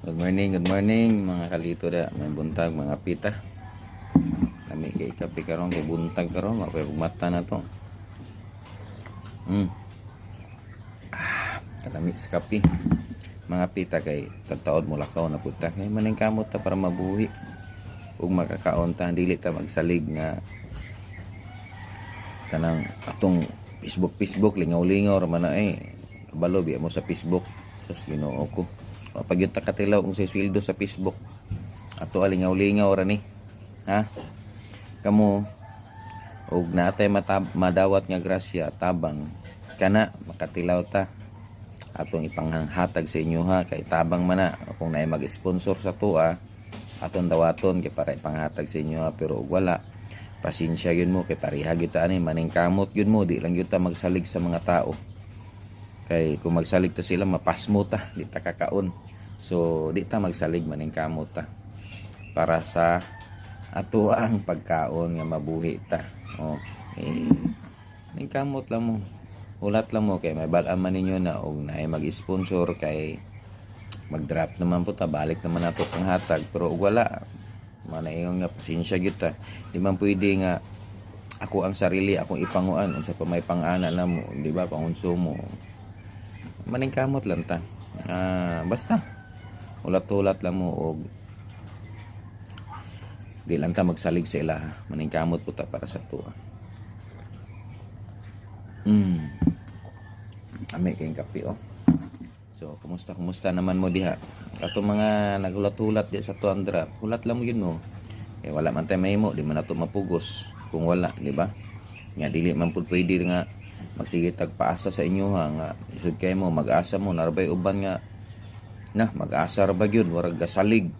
Good morning mga kalito da, may buntag mga pita. Kami kay kape karon kay buntag karon, mapay mata na to. Kalami sa kape. Mga pita kay tagtaod mo lakaw na puta kay maning kamot ta para mabuhi. Ug makakaon ta dili ta magsalig nga kanang atong Facebook lingaw-lingaw ra man na kabalo biya mo sa Facebook. Sus Ginoo ko. Pag yung takatilaw kung sa sweldo sa Facebook ato alingaw-lingaw ra ni ha kamo og natay madawat nga grasya tabang kana makatilaw ta atong ipanghatag sa inyo ha kay tabang man na kung naay mag-sponsor sa tuwa aton dawaton kay para ipanghatag sa inyo ha pero wala pasensya yun mo kay pareha gyud ta ani maning kamot yun mo di lang gyud ta magsalig sa mga tao kay kung magsalig ta sila mapasmo ta di ta kakaon so di ta magsalig maning kamot ta para sa ato ang pagkaon nga mabuhi ta okay maning kamot lang mo ulat lang mo kay may bal-an man ninyo na og naay mag-sponsor kay mag-drop naman po ta balik naman nato ang hatag pero og wala manaingon nga pasensya gyud ta di man pwede nga ako ang sarili akong ipanguan unsa pa may pang-ana na mo di ba pangunsumo maning kamot lang ta basta ulat-ulat lang mo og di lang ta magsalig sa ila maning kamot po ta para sa tuwa ami kayong kape so kumusta naman mo diha kato mga nagulat-ulat di sa tuandra ulat lang mo yun no wala man tayo mahimo di man nato mapugos kung wala di ba nga dili man pud pwede nga magsige tagpaasa sa inyo ha nga isud kay mo mag-asa mo narbay uban nga na mag-asa ra ba gyud warag gasalig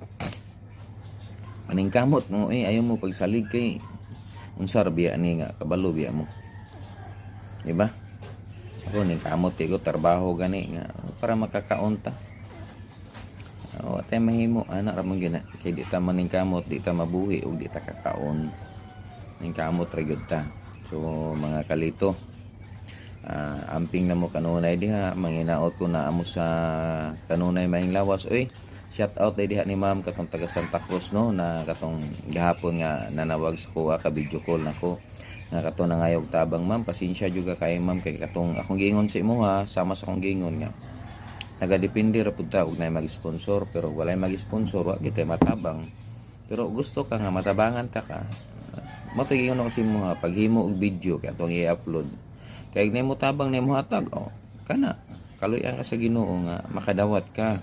maning kamot mo ayaw mo pagsalig kay unsa ra biya ani nga kabalo biya mo di ba ako ning kamot ko trabaho gani nga para makakaon ta tay mahimo ana ra man gyud kay di ta maning kamot di ta mabuhi ug di ta kakaon ning kamot ra gyud ta so mga kalito amping na mo kanunay diha manginaot ko na amo sa kanunay maing lawas shout out diha ni ma'am katong taga Santa Cruz no na katong gahapon nga nanawag sa kuha ka video call nako nga katong nangayog tabang ma'am pasensya juga kay ma'am kay katong akong giingon sa imo ha sama sa akong giingon nga nagadepende ra pud ta og nay mag-sponsor pero walay mag-sponsor wa kita matabang pero gusto ka nga matabangan ta ka mo tigingon ko sa imo ha paghimo og video kay atong i-upload kay nimo tabang nimo hatag kana kaluyan ka sa Ginoo nga makadawat ka